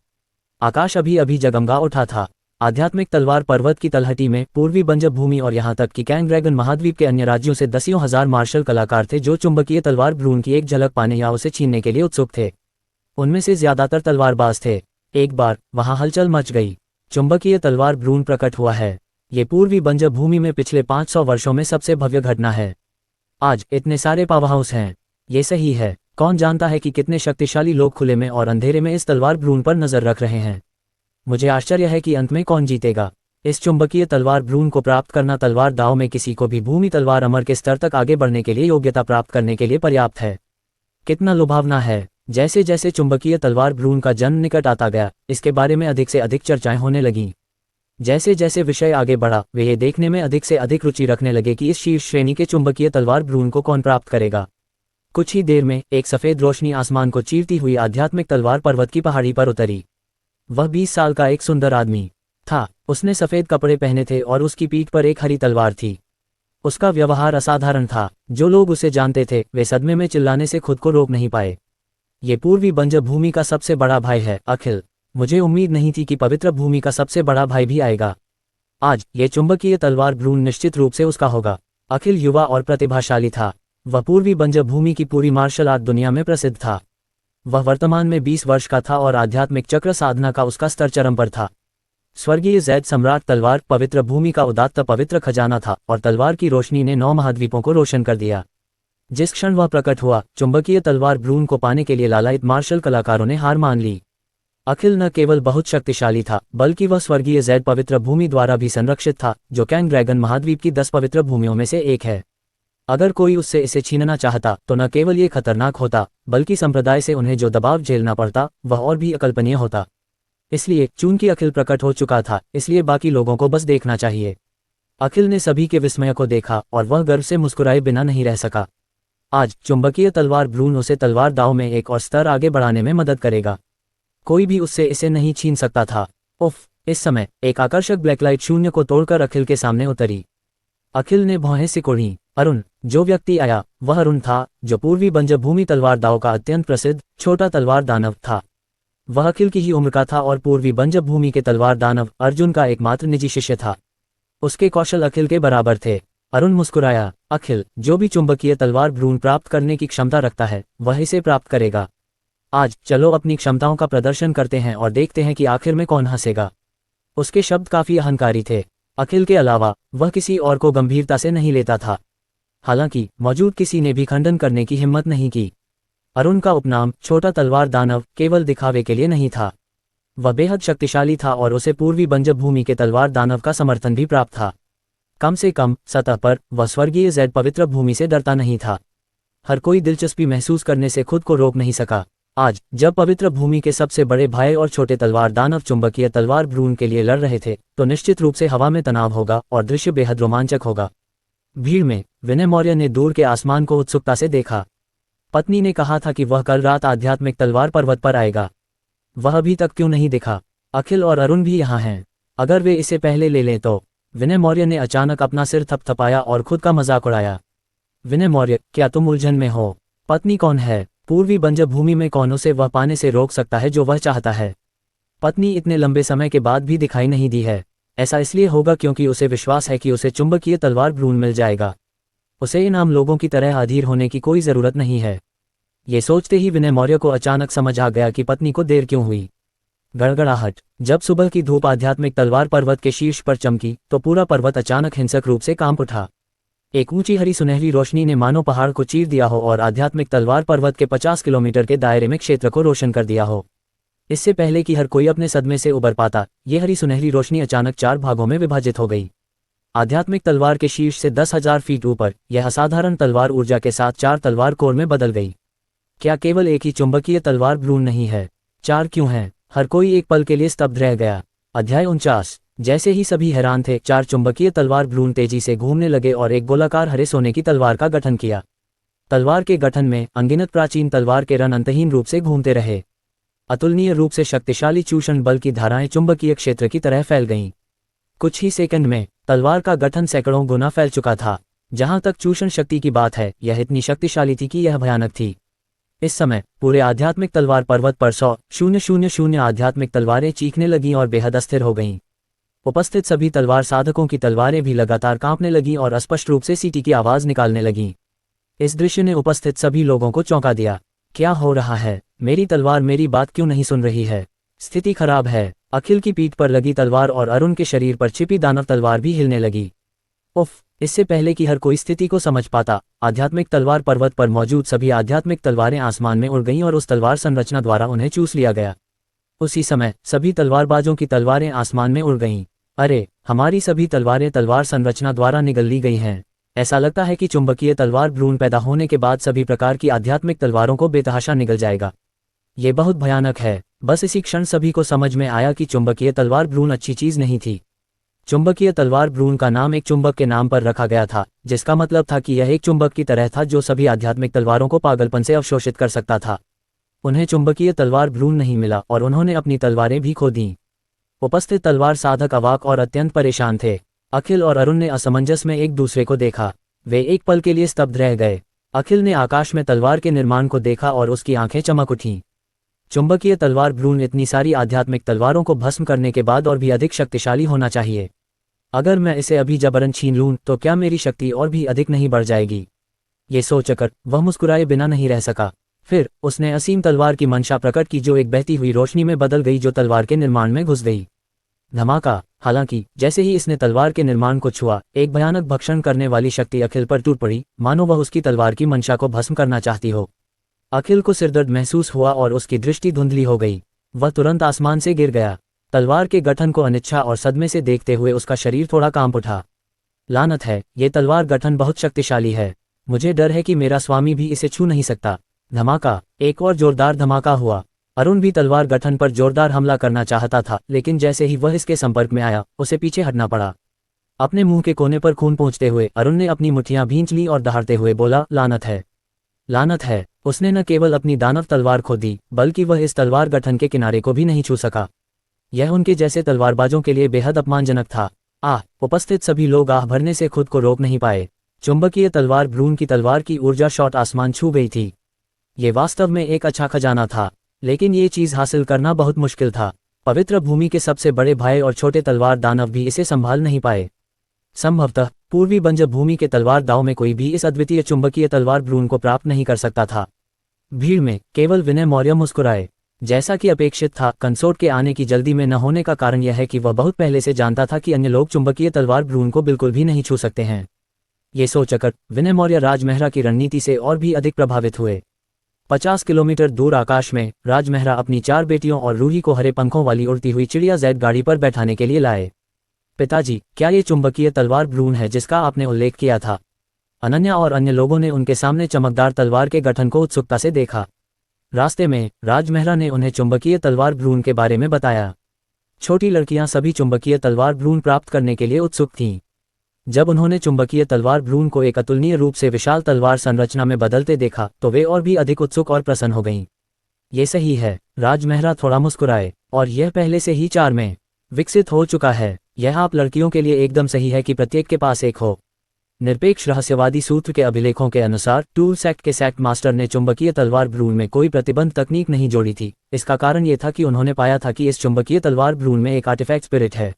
आकाश अभी अभी जगमगा उठा था। आध्यात्मिक तलवार पर्वत की तलहटी में पूर्वी बंजर भूमि और यहाँ तक कि कैंग ड्रैगन महाद्वीप के अन्य राज्यों से दसियों हजार मार्शल कलाकार थे जो चुंबकीय तलवार भ्रूण की एक झलक पाने या उसे छीनने के लिए उत्सुक थे। उनमें से ज्यादातर तलवारबाज थे। एक बार वहां हलचल मच गई। चुंबकीय तलवार भ्रूण प्रकट हुआ है। ये पूर्वी बंजर भूमि में पिछले 500 वर्षों में सबसे भव्य घटना है। आज इतने सारे पावर हाउस हैं। ये सही है। कौन जानता है कि कितने शक्तिशाली लोग खुले में और अंधेरे में इस तलवार भ्रूण पर नजर रख रहे हैं। मुझे आश्चर्य है कि अंत में कौन जीतेगा। इस चुंबकीय तलवार भ्रूण को प्राप्त करना तलवार दाव में किसी को भी भूमि तलवार अमर के स्तर तक आगे बढ़ने के लिए योग्यता प्राप्त करने के लिए पर्याप्त है। कितना लुभावना है। जैसे जैसे चुंबकीय तलवार भ्रूण का जन्म निकट आता गया, इसके बारे में अधिक से अधिक चर्चाएं होने लगीं। जैसे जैसे विषय आगे बढ़ा, वे ये देखने में अधिक से अधिक रुचि रखने लगे कि इस शीर्ष श्रेणी के चुंबकीय तलवार भ्रूण को कौन प्राप्त करेगा। कुछ ही देर में एक सफेद रोशनी आसमान को चीरती हुई आध्यात्मिक तलवार पर्वत की पहाड़ी पर उतरी। वह 20 साल का एक सुंदर आदमी था। उसने सफेद कपड़े पहने थे और उसकी पीठ पर एक हरी तलवार थी। उसका व्यवहार असाधारण था। जो लोग उसे जानते थे वे सदमे में चिल्लाने से खुद को रोक नहीं पाए। ये पूर्वी बंजर भूमि का सबसे बड़ा भाई है, अखिल। मुझे उम्मीद नहीं थी कि पवित्र भूमि का सबसे बड़ा भाई भी आएगा। आज ये चुंबकीय तलवार भ्रूण निश्चित रूप से उसका होगा। अखिल युवा और प्रतिभाशाली था। वह पूर्वी बंजर भूमि की पूरी मार्शल आर्ट दुनिया में प्रसिद्ध था। वह वर्तमान में 20 वर्ष का था और आध्यात्मिक चक्र साधना का उसका स्तर चरम पर था। स्वर्गीय जैद सम्राट तलवार पवित्र भूमि का उदात्त पवित्र खजाना था और तलवार की रोशनी ने 9 महाद्वीपों को रोशन कर दिया। जिस क्षण वह प्रकट हुआ, चुंबकीय तलवार भ्रूण को पाने के लिए लालायित मार्शल कलाकारों ने हार मान ली। अखिल न केवल बहुत शक्तिशाली था, बल्कि वह स्वर्गीय जैद पवित्र भूमि द्वारा भी संरक्षित था, जो कैंग ड्रैगन महाद्वीप की 10 पवित्र भूमियों में से एक है। अगर कोई उससे इसे छीनना चाहता तो न केवल ये खतरनाक होता, बल्कि संप्रदाय से उन्हें जो दबाव झेलना पड़ता वह और भी अकल्पनीय होता। इसलिए चूंकि अखिल प्रकट हो चुका था, इसलिए बाकी लोगों को बस देखना चाहिए। अखिल ने सभी के विस्मय को देखा और वह गर्व से मुस्कुराए बिना नहीं रह सका। आज चुंबकीय तलवार भ्रूण उसे तलवार दाव में एक और स्तर आगे बढ़ाने में मदद करेगा। कोई भी उससे इसे नहीं छीन सकता था। उफ! इस समय एक आकर्षक ब्लैकलाइट शून्य को तोड़कर अखिल के सामने उतरी। अखिल ने भौहें सिकोड़ी। अरुण! जो व्यक्ति आया वह अरुण था, जो पूर्वी बंजर भूमि तलवार दाव का अत्यंत प्रसिद्ध छोटा तलवार दानव था। वह अखिल की ही उम्र का था और पूर्वी बंजब भूमि के तलवार दानव अर्जुन का एकमात्र निजी शिष्य था। उसके कौशल अखिल के बराबर थे। अरुण मुस्कुराया, अखिल, जो भी चुंबकीय तलवार भ्रूण प्राप्त करने की क्षमता रखता है वह इसे प्राप्त करेगा। आज चलो अपनी क्षमताओं का प्रदर्शन करते हैं और देखते हैं कि आखिर में कौन हंसेगा। उसके शब्द काफी अहंकारी थे। अखिल के अलावा वह किसी और को गंभीरता से नहीं लेता था। हालांकि मौजूद किसी ने भी खंडन करने की हिम्मत नहीं की। अरुण का उपनाम छोटा तलवार दानव केवल दिखावे के लिए नहीं था। वह बेहद शक्तिशाली था और उसे पूर्वी बंजब भूमि के तलवार दानव का समर्थन भी प्राप्त था। कम से कम सतह पर वह स्वर्गीय जेड पवित्र भूमि से डरता नहीं था। हर कोई दिलचस्पी महसूस करने से खुद को रोक नहीं सका। आज जब पवित्र भूमि के सबसे बड़े भाई और छोटे तलवार दानव चुंबकीय तलवार भ्रूण के लिए लड़ रहे थे तो निश्चित रूप से हवा में तनाव होगा और दृश्य बेहद रोमांचक होगा। भीड़ में विनय मौर्य ने दूर के आसमान को उत्सुकता से देखा। पत्नी ने कहा था कि वह कल रात आध्यात्मिक तलवार पर्वत पर आएगा। वह अभी तक क्यों नहीं दिखा? अखिल और अरुण भी यहाँ हैं। अगर वे इसे पहले ले लें तो। विनय मौर्य ने अचानक अपना सिर थपथपाया और खुद का मजाक उड़ाया। विनय मौर्य, क्या तुम उलझन में हो? पत्नी कौन है? पूर्वी बंजब भूमि में कौन उसे वह पाने से रोक सकता है जो वह चाहता है? पत्नी इतने लंबे समय के बाद भी दिखाई नहीं दी है। ऐसा इसलिए होगा क्योंकि उसे विश्वास है कि उसे चुंबकीय तलवार भ्रूण मिल जाएगा। उसे इन आम लोगों की तरह अधीर होने की कोई जरूरत नहीं है। ये सोचते ही विनय मौर्य को अचानक समझ आ गया कि पत्नी को देर क्यों हुई। गड़गड़ाहट। जब सुबह की धूप आध्यात्मिक तलवार पर्वत के शीर्ष पर चमकी तो पूरा पर्वत अचानक हिंसक रूप से कांप उठा। एक ऊंची हरी सुनहरी रोशनी ने मानो पहाड़ को चीर दिया हो और आध्यात्मिक तलवार पर्वत के 50 किलोमीटर के दायरे में क्षेत्र को रोशन कर दिया हो। इससे पहले कि हर कोई अपने सदमे से उबर पाता, ये हरी सुनहरी रोशनी अचानक 4 भागों में विभाजित हो गई। आध्यात्मिक तलवार के शीर्ष से 10,000 फीट ऊपर यह असाधारण तलवार ऊर्जा के साथ 4 तलवार कोर में बदल गई। क्या केवल एक ही चुंबकीय तलवार भ्रूण नहीं है? 4 क्यों हैं? हर कोई एक पल के लिए स्तब्ध रह गया। अध्याय 49। जैसे ही सभी हैरान थे, 4 चुंबकीय तलवार भ्रूण तेजी से घूमने लगे और एक गोलाकार हरे सोने की तलवार का गठन किया। तलवार के गठन में अनगिनत प्राचीन तलवार के रन अंतहीन रूप से घूमते रहे। अतुलनीय रूप से शक्तिशाली चूषण बल की धाराएं चुंबकीय क्षेत्र की तरह फैल गईं। कुछ ही सेकंड में तलवार का गठन सैकड़ों गुना फैल चुका था। जहां तक चूषण शक्ति की बात है, यह इतनी शक्तिशाली थी कि यह भयानक थी। इस समय पूरे आध्यात्मिक तलवार पर्वत पर 100,000 आध्यात्मिक तलवारें चीखने लगीं और बेहद अस्थिर हो गईं। उपस्थित सभी तलवार साधकों की तलवारें भी लगातार कांपने लगीं और स्पष्ट रूप से सीटी की आवाज निकालने लगीं। इस दृश्य ने उपस्थित सभी लोगों को चौंका दिया। क्या हो रहा है? मेरी तलवार मेरी बात क्यों नहीं सुन रही है? स्थिति खराब है। अखिल की पीठ पर लगी तलवार और अरुण के शरीर पर छिपी दानव तलवार भी हिलने लगी। उफ! इससे पहले कि हर कोई स्थिति को समझ पाता, आध्यात्मिक तलवार पर्वत पर मौजूद सभी आध्यात्मिक तलवारें आसमान में उड़ गईं और उस तलवार संरचना द्वारा उन्हें चूस लिया गया। उसी समय सभी तलवारबाजों की तलवारें आसमान में उड़ गईं। अरे, हमारी सभी तलवारें तलवार संरचना द्वारा निगल ली गई हैं। ऐसा लगता है कि चुंबकीय तलवार भ्रूण पैदा होने के बाद सभी प्रकार की आध्यात्मिक तलवारों को बेतहाशा निगल जाएगा। ये बहुत भयानक है। बस इसी क्षण सभी को समझ में आया कि चुंबकीय तलवार भ्रूण अच्छी चीज नहीं थी। चुंबकीय तलवार भ्रूण का नाम एक चुंबक के नाम पर रखा गया था, जिसका मतलब था कि यह एक चुंबक की तरह था जो सभी आध्यात्मिक तलवारों को पागलपन से अवशोषित कर सकता था। उन्हें चुंबकीय तलवार भ्रूण नहीं मिला और उन्होंने अपनी तलवारें भी खो दीं। उपस्थित तलवार साधक अवाक और अत्यंत परेशान थे। अखिल और अरुण ने असमंजस में एक दूसरे को देखा। वे एक पल के लिए स्तब्ध रह गए। अखिल ने आकाश में तलवार के निर्माण को देखा और उसकी आंखें चमक उठीं। चुंबकीय तलवार भ्रूण इतनी सारी आध्यात्मिक तलवारों को भस्म करने के बाद और भी अधिक शक्तिशाली होना चाहिए। अगर मैं इसे अभी जबरन छीन लूं तो क्या मेरी शक्ति और भी अधिक नहीं बढ़ जाएगी? ये सोचकर वह मुस्कुराए बिना नहीं रह सका। फिर उसने असीम तलवार की मंशा प्रकट की जो एक बहती हुई रोशनी में बदल गई जो तलवार के निर्माण में घुस गई। धमाका! हालांकि जैसे ही इसने तलवार के निर्माण को छुआ, एक भयानक भक्षण करने वाली शक्ति अखिल पर टूट पड़ी, मानो वह उसकी तलवार की मंशा को भस्म करना चाहती हो। अखिल को सिरदर्द महसूस हुआ और उसकी दृष्टि धुंधली हो गई। वह तुरंत आसमान से गिर गया। तलवार के गठन को अनिच्छा और सदमे से देखते हुए उसका शरीर थोड़ा कांप उठा। लानत है, ये तलवार गठन बहुत शक्तिशाली है। मुझे डर है कि मेरा स्वामी भी इसे छू नहीं सकता। धमाका! एक और जोरदार धमाका हुआ। अरुण भी तलवार गठन पर जोरदार हमला करना चाहता था, लेकिन जैसे ही वह इसके संपर्क में आया, उसे पीछे हटना पड़ा। अपने मुंह के कोने पर खून पोंछते हुए अरुण ने अपनी मुट्ठियां भींच लीं और दहाड़ते हुए बोला, लानत है, लानत है। उसने न केवल अपनी दानव तलवार खो दी, बल्कि वह इस तलवार गठन के किनारे को भी नहीं छू सका। यह उनके जैसे तलवारबाजों के लिए बेहद अपमानजनक था। उपस्थित सभी लोग आह भरने से खुद को रोक नहीं पाए। चुंबकीय तलवार भ्रूण की तलवार की ऊर्जा शॉट आसमान छू गई थी। ये वास्तव में एक अच्छा खजाना था। लेकिन ये चीज़ हासिल करना बहुत मुश्किल था। पवित्र भूमि के सबसे बड़े भाई और छोटे तलवार दानव भी इसे संभाल नहीं पाए। संभवतः पूर्वी बंजर भूमि के तलवार दाव में कोई भी इस अद्वितीय चुंबकीय तलवार ब्रून को प्राप्त नहीं कर सकता था। भीड़ में केवल विनय मौर्य मुस्कुराए। जैसा कि अपेक्षित था, कंसोर्ट के आने की जल्दी में न होने का कारण यह है कि वह बहुत पहले से जानता था कि अन्य लोग चुंबकीय तलवार ब्रून को बिल्कुल भी नहीं छू सकते हैं। ये सोचकर विनय मौर्य राजमहरा की रणनीति से और भी अधिक प्रभावित हुए। 50 किलोमीटर दूर आकाश में राजमहरा अपनी 4 बेटियों और रूही को हरे पंखों वाली उड़ती हुई चिड़िया जेड गाड़ी पर बैठाने के लिए लाए। पिताजी, क्या ये चुंबकीय तलवार ब्रून है जिसका आपने उल्लेख किया था? अनन्या और अन्य लोगों ने उनके सामने चमकदार तलवार के गठन को उत्सुकता से देखा। रास्ते में राजमहरा ने उन्हें चुंबकीय तलवार ब्रून के बारे में बताया। छोटी लड़कियां सभी चुंबकीय तलवार ब्रून प्राप्त करने के लिए उत्सुक थीं। जब उन्होंने चुंबकीय तलवार ब्रून को एक अतुलनीय रूप से विशाल तलवार संरचना में बदलते देखा तो वे और भी अधिक उत्सुक और प्रसन्न हो गईं। ये सही है, राजमहरा थोड़ा मुस्कुराए, और यह पहले से ही 4 में विकसित हो चुका है। यह आप लड़कियों के लिए एकदम सही है कि प्रत्येक के पास एक हो। निरपेक्ष रहस्यवादी सूत्र के अभिलेखों के अनुसार टूल सेक्ट के सेक्ट मास्टर ने चुंबकीय तलवार ब्रून में कोई प्रतिबंध तकनीक नहीं जोड़ी थी। इसका कारण ये था कि उन्होंने पाया था कि इस चुंबकीय तलवार ब्रून में एक आर्टिफैक्ट स्पिरिट है।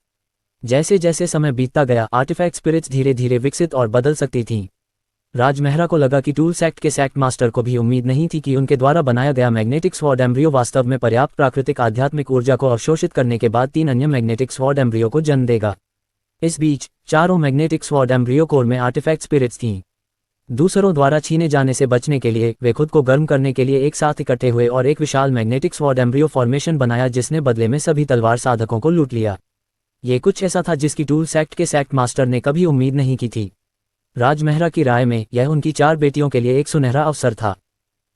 जैसे जैसे समय बीतता गया, आर्टिफैक्ट स्पिरिट्स धीरे धीरे विकसित और बदल सकती थीं। राजमहरा को लगा कि टूल सेक्ट के सेक्ट मास्टर को भी उम्मीद नहीं थी कि उनके द्वारा बनाया गया मैग्नेटिक स्वॉर्ड एम्ब्रियो वास्तव में पर्याप्त प्राकृतिक आध्यात्मिक ऊर्जा को अवशोषित करने के बाद 3 अन्य मैग्नेटिक स्वॉर्ड एम्ब्रियो को जन्म देगा। इस बीच चारों मैग्नेटिक स्वॉर्ड एम्ब्रियो कोर में आर्टिफैक्ट स्पिरिट्स थीं। दूसरों द्वारा छीने जाने से बचने के लिए वे खुद को गर्म करने के लिए एक साथ इकट्ठे हुए और एक विशाल मैग्नेटिक स्वॉर्ड एम्ब्रियो फॉर्मेशन बनाया जिसने बदले में सभी तलवार साधकों को लूट लिया। ये कुछ ऐसा था जिसकी टूल सेक्ट के सेक्ट मास्टर ने कभी उम्मीद नहीं की थी। राजमहरा की राय में यह उनकी 4 बेटियों के लिए एक सुनहरा अवसर था।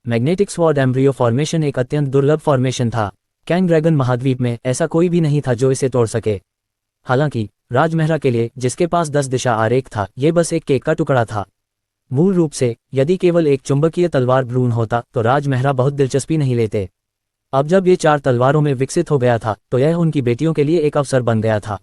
मैग्नेटिक स्वॉर्ड एम्ब्रियो फॉर्मेशन एक अत्यंत दुर्लभ फॉर्मेशन था। कैंग ड्रैगन महाद्वीप में ऐसा कोई भी नहीं था जो इसे तोड़ सके। हालांकि राजमहरा के लिए, जिसके पास 10 दिशा आरेख था, ये बस एक केक का टुकड़ा था। मूल रूप से यदि केवल एक चुंबकीय तलवार ब्रून होता तो राजमहरा बहुत दिलचस्पी नहीं लेते। अब जब ये 4 तलवारों में विकसित हो गया था तो यह उनकी बेटियों के लिए एक अवसर बन गया था।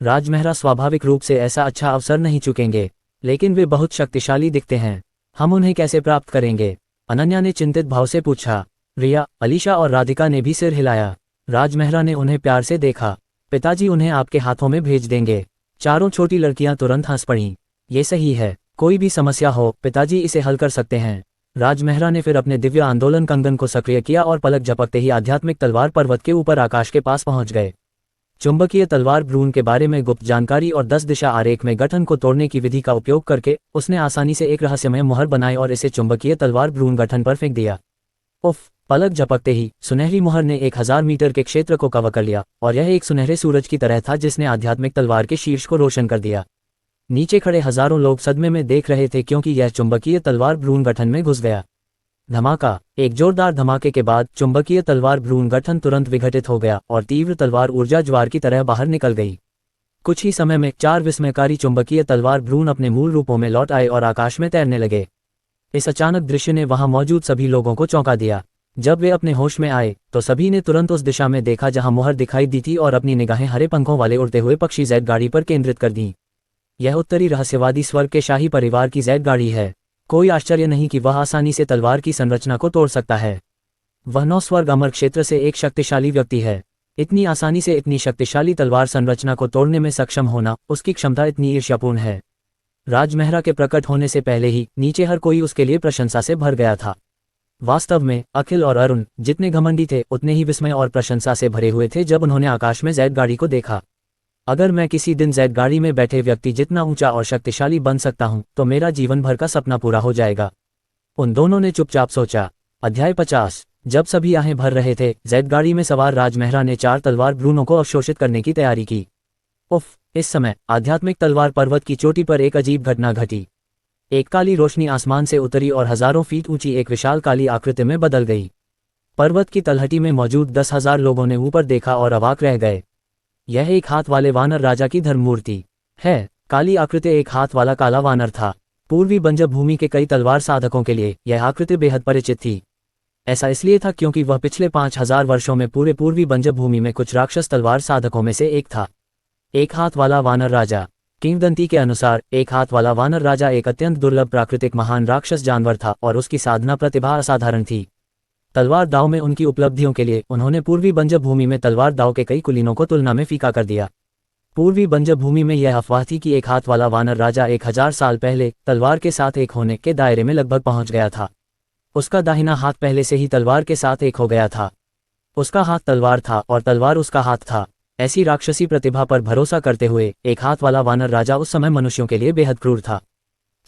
राजमहरा स्वाभाविक रूप से ऐसा अच्छा अवसर नहीं चुकेंगे, लेकिन वे बहुत शक्तिशाली दिखते हैं। हम उन्हें कैसे प्राप्त करेंगे? अनन्या ने चिंतित भाव से पूछा। रिया, अलीशा और राधिका ने भी सिर हिलाया। राजमहरा ने उन्हें प्यार से देखा। पिताजी उन्हें आपके हाथों में भेज देंगे। चारों छोटी लड़कियां तुरंत हंस पड़ीं। ये सही है, कोई भी समस्या हो पिताजी इसे हल कर सकते हैं। राजमहरा ने फिर अपने दिव्य आंदोलन कंगन को सक्रिय किया और पलक झपकते ही आध्यात्मिक तलवार पर्वत के ऊपर आकाश के पास पहुंच गए। चुंबकीय तलवार ब्रून के बारे में गुप्त जानकारी और 10 दिशा आरेख में गठन को तोड़ने की विधि का उपयोग करके उसने आसानी से एक रहस्यमय मुहर बनाई और इसे चुंबकीय तलवार ब्रून गठन पर फेंक दिया। उफ! पलक झपकते ही सुनहरी मुहर ने 1000 मीटर के क्षेत्र को कवर कर लिया और यह एक सुनहरे सूरज की तरह था जिसने आध्यात्मिक तलवार के शीर्ष को रोशन कर दिया। नीचे खड़े हजारों लोग सदमे में देख रहे थे क्योंकि यह चुंबकीय तलवार ब्रून गठन में घुस गया। धमाका! एक जोरदार धमाके के बाद चुंबकीय तलवार ब्रून गठन तुरंत विघटित हो गया और तीव्र तलवार ऊर्जा ज्वार की तरह बाहर निकल गई। कुछ ही समय में 4 विस्मयकारी चुंबकीय तलवार ब्रून अपने मूल रूपों में लौट आए और आकाश में तैरने लगे। इस अचानक दृश्य ने वहां मौजूद सभी लोगों को चौंका दिया। जब वे अपने होश में आए तो सभी ने तुरंत उस दिशा में देखा जहां मुहर दिखाई दी थी और अपनी निगाहें हरे पंखों वाले उड़ते हुए पक्षी जेड गाड़ी पर केंद्रित कर दी। यह उत्तरी रहस्यवादी स्वर्ग के शाही परिवार की जेड गाड़ी है। कोई आश्चर्य नहीं कि वह आसानी से तलवार की संरचना को तोड़ सकता है। वह 9 स्वर्ग अमर क्षेत्र से एक शक्तिशाली व्यक्ति है। इतनी आसानी से इतनी शक्तिशाली तलवार संरचना को तोड़ने में सक्षम होना, उसकी क्षमता इतनी ईर्ष्यापूर्ण है। राजमहरा के प्रकट होने से पहले ही नीचे हर कोई उसके लिए प्रशंसा से भर गया था। वास्तव में अखिल और अरुण जितने घमंडी थे उतने ही विस्मय और प्रशंसा से भरे हुए थे जब उन्होंने आकाश में जेड गाड़ी को देखा। अगर मैं किसी दिन जेड गाड़ी में बैठे व्यक्ति जितना ऊंचा और शक्तिशाली बन सकता हूं तो मेरा जीवन भर का सपना पूरा हो जाएगा। उन दोनों ने चुपचाप सोचा। अध्याय 50। जब सभी आहें भर रहे थे, जेड गाड़ी में सवार राजमहरा ने 4 तलवार ब्रूनों को अवशोषित करने की तैयारी की। उफ! इस समय आध्यात्मिक तलवार पर्वत की चोटी पर एक अजीब घटना घटी। एक काली रोशनी आसमान से उतरी और हजारों फीट ऊंची एक विशाल काली आकृति में बदल गई। पर्वत की तलहटी में मौजूद 10,000 लोगों ने ऊपर देखा और अवाक रह गए। यह एक हाथ वाले वानर राजा की धर्ममूर्ति है। काली आकृति एक हाथ वाला काला वानर था। पूर्वी बंजर भूमि के कई तलवार साधकों के लिए यह आकृति बेहद परिचित थी। ऐसा इसलिए था क्योंकि वह पिछले 5000 वर्षों में पूरे पूर्वी बंजर भूमि में कुछ राक्षस तलवार साधकों में से एक था। एक हाथ वाला वानर राजा। किंवदंती के अनुसार एक हाथ वाला वानर राजा एक अत्यंत दुर्लभ प्राकृतिक महान राक्षस जानवर था और उसकी साधना प्रतिभा असाधारण थी। तलवार दाव में उनकी उपलब्धियों के लिए उन्होंने पूर्वी बंजर भूमि में तलवार दाव के कई कुलीनों को तुलना में फीका कर दिया। पूर्वी बंजर भूमि में यह अफवाह थी कि एक हाथ वाला वानर राजा 1000 साल पहले तलवार के साथ एक होने के दायरे में लगभग पहुंच गया था। उसका दाहिना हाथ पहले से ही तलवार के साथ एक हो गया था। उसका हाथ तलवार था और तलवार उसका हाथ था। ऐसी राक्षसी प्रतिभा पर भरोसा करते हुए एक हाथ वाला वानर राजा उस समय मनुष्यों के लिए बेहद क्रूर था।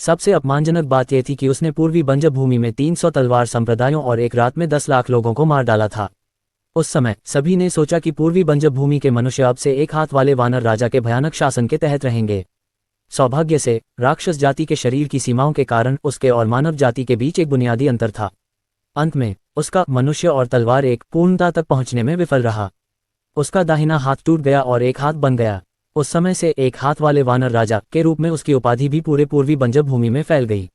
सबसे अपमानजनक बात यह थी कि उसने पूर्वी बंजर भूमि में 300 तलवार संप्रदायों और एक रात में 10 लाख लोगों को मार डाला था। उस समय सभी ने सोचा कि पूर्वी बंजर भूमि के मनुष्य अब से एक हाथ वाले वानर राजा के भयानक शासन के तहत रहेंगे। सौभाग्य से राक्षस जाति के शरीर की सीमाओं के कारण उसके और मानव जाति के बीच एक बुनियादी अंतर था। अंत में उसका मनुष्य और तलवार एक पूर्णता तक पहुंचने में विफल रहा। उसका दाहिना हाथ टूट गया और एक हाथ बन गया। उस समय से एक हाथ वाले वानर राजा के रूप में उसकी उपाधि भी पूरे पूर्वी बंजर भूमि में फैल गई।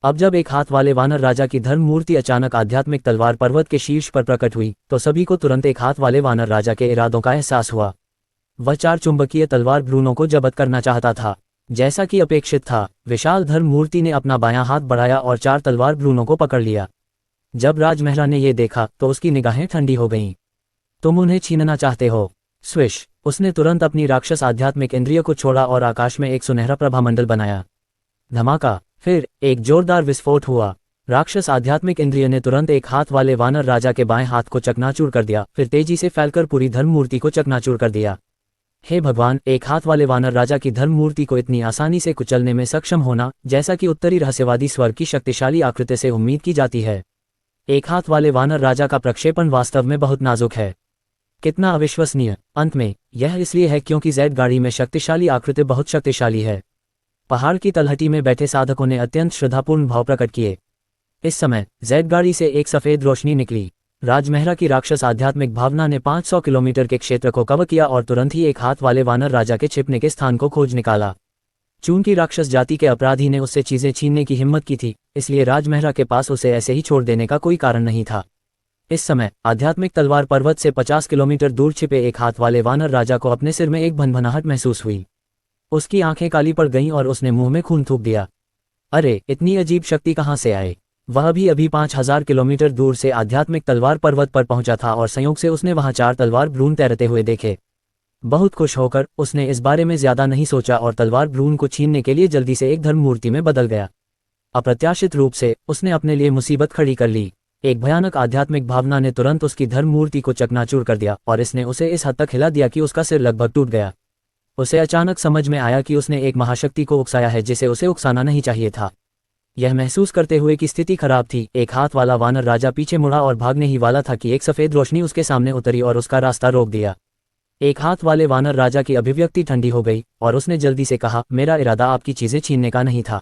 अब जब एक हाथ वाले वानर राजा की धर्म मूर्ति अचानक आध्यात्मिक तलवार पर्वत के शीर्ष पर प्रकट हुई तो सभी को तुरंत एक हाथ वाले वानर राजा के इरादों का एहसास हुआ। वह 4 चुंबकीय तलवार भ्रूणों को जब्त करना चाहता था। जैसा कि अपेक्षित था, विशाल धर्म मूर्ति ने अपना बायां हाथ बढ़ाया और 4 तलवार भ्रूणों को पकड़ लिया। जब राजमहरा ने यह देखा तो उसकी निगाहें ठंडी हो गईं। तुम उन्हें छीनना चाहते हो? स्विश! उसने तुरंत अपनी राक्षस आध्यात्मिक इंद्रिय को छोड़ा और आकाश में एक सुनहरा प्रभामंडल बनाया। धमाका! फिर एक जोरदार विस्फोट हुआ। राक्षस आध्यात्मिक इंद्रिय ने तुरंत एक हाथ वाले वानर राजा के बाएं हाथ को चकनाचूर कर दिया, फिर तेजी से फैलकर पूरी धर्म मूर्ति को चकनाचूर कर दिया। हे भगवान! एक हाथ वाले वानर राजा की धर्म मूर्ति को इतनी आसानी से कुचलने में सक्षम होना, जैसा कि उत्तरी रहस्यवादी स्वर्ग की शक्तिशाली आकृति से उम्मीद की जाती है। एक हाथ वाले वानर राजा का प्रक्षेपण वास्तव में बहुत नाजुक है। कितना अविश्वसनीय! अंत में यह इसलिए है क्योंकि जेड गाड़ी में शक्तिशाली आकृति बहुत शक्तिशाली है। पहाड़ की तलहटी में बैठे साधकों ने अत्यंत श्रद्धापूर्ण भाव प्रकट किए। इस समय जेड गाड़ी से एक सफेद रोशनी निकली। राजमहरा की राक्षस आध्यात्मिक भावना ने 500 किलोमीटर के क्षेत्र को कवर किया और तुरंत ही एक हाथ वाले वानर राजा के छिपने के स्थान को खोज निकाला। चूंकि राक्षस जाति के अपराधी ने उससे चीजें छीनने की हिम्मत की थी, इसलिए राजमहरा के पास उसे ऐसे ही छोड़ देने का कोई कारण नहीं था। इस समय आध्यात्मिक तलवार पर्वत से 50 किलोमीटर दूर छिपे एक हाथ वाले वानर राजा को अपने सिर में एक भनभनाहट महसूस हुई। उसकी आंखें काली पड़ गईं और उसने मुंह में खून थूक दिया। अरे, इतनी अजीब शक्ति कहाँ से आए? वह भी अभी 5000 किलोमीटर दूर से आध्यात्मिक तलवार पर्वत पर पहुंचा था और संयोग से उसने वहां 4 तलवार भ्रूण तैरते हुए देखे। बहुत खुश होकर उसने इस बारे में ज्यादा नहीं सोचा और तलवार भ्रूण को छीनने के लिए जल्दी से एक धर्म मूर्ति में बदल गया। अप्रत्याशित रूप से उसने अपने लिए मुसीबत खड़ी कर ली। एक भयानक आध्यात्मिक भावना ने तुरंत उसकी धर्म मूर्ति को चकनाचूर कर दिया और इसने उसे इस हद तक हिला दिया कि उसका सिर लगभग टूट गया। उसे अचानक समझ में आया कि उसने एक महाशक्ति को उकसाया है जिसे उसे उकसाना नहीं चाहिए था। यह महसूस करते हुए कि स्थिति खराब थी, एक हाथ वाला वानर राजा पीछे मुड़ा और भागने ही वाला था कि एक सफेद रोशनी उसके सामने उतरी और उसका रास्ता रोक दिया। एक हाथ वाले वानर राजा की अभिव्यक्ति ठंडी हो गई और उसने जल्दी से कहा, मेरा इरादा आपकी चीजें छीनने का नहीं था,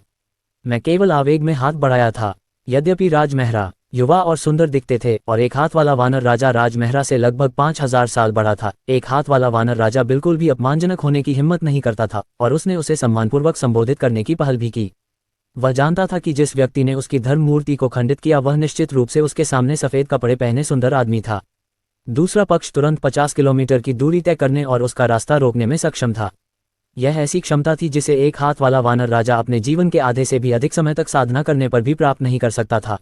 मैं केवल आवेग में हाथ बढ़ाया था। यद्यपि राजमहरा युवा और सुंदर दिखते थे और एक हाथ वाला वानर राजा राजमहरा से लगभग 5000 साल बड़ा था, एक हाथ वाला वानर राजा बिल्कुल भी अपमानजनक होने की हिम्मत नहीं करता था और उसने उसे सम्मानपूर्वक संबोधित करने की पहल भी की। वह जानता था कि जिस व्यक्ति ने उसकी धर्म मूर्ति को खंडित किया वह निश्चित रूप से उसके सामने सफेद कपड़े पहने सुंदर आदमी था। दूसरा पक्ष तुरंत 50 किलोमीटर की दूरी तय करने और उसका रास्ता रोकने में सक्षम था। यह ऐसी क्षमता थी जिसे एक हाथ वाला वानर राजा अपने जीवन के आधे से भी अधिक समय तक साधना करने पर भी प्राप्त नहीं कर सकता था।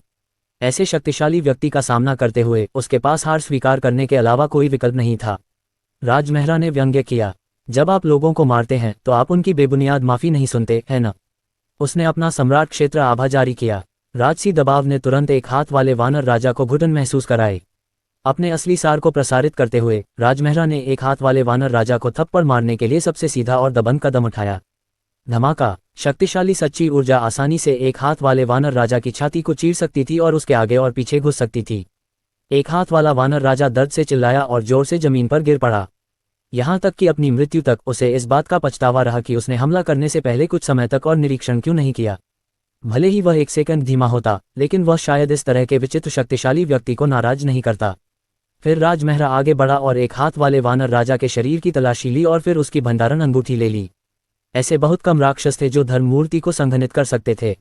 ऐसे शक्तिशाली व्यक्ति का सामना करते हुए उसके पास हार स्वीकार करने के अलावा कोई विकल्प नहीं था। राजमहरा ने व्यंग्य किया, जब आप लोगों को मारते हैं तो आप उनकी बेबुनियाद माफी नहीं सुनते, है न? उसने अपना सम्राट क्षेत्र आभा जारी किया। राजसी दबाव ने तुरंत एक हाथ वाले वानर राजा को घुटन महसूस कराई। अपने असली सार को प्रसारित करते हुए राजमहरा ने एक हाथ वाले वानर राजा को थप्पड़ मारने के लिए सबसे सीधा और दबंग कदम उठाया। धमाका! शक्तिशाली सच्ची ऊर्जा आसानी से एक हाथ वाले वानर राजा की छाती को चीर सकती थी और उसके आगे और पीछे घुस सकती थी। एक हाथ वाला वानर राजा दर्द से चिल्लाया और जोर से जमीन पर गिर पड़ा। यहाँ तक कि अपनी मृत्यु तक उसे इस बात का पछतावा रहा कि उसने हमला करने से पहले कुछ समय तक और निरीक्षण क्यों नहीं किया। भले ही वह एक सेकंड धीमा होता, लेकिन वह शायद इस तरह के विचित्र शक्तिशाली व्यक्ति को नाराज नहीं करता। फिर राजमहरा आगे बढ़ा और एक हाथ वाले वानर राजा के शरीर की तलाशी ली और फिर उसकी भंडारण अंगूठी ले ली। ऐसे बहुत कम राक्षस थे जो धर्म मूर्ति को संघनित कर सकते थे।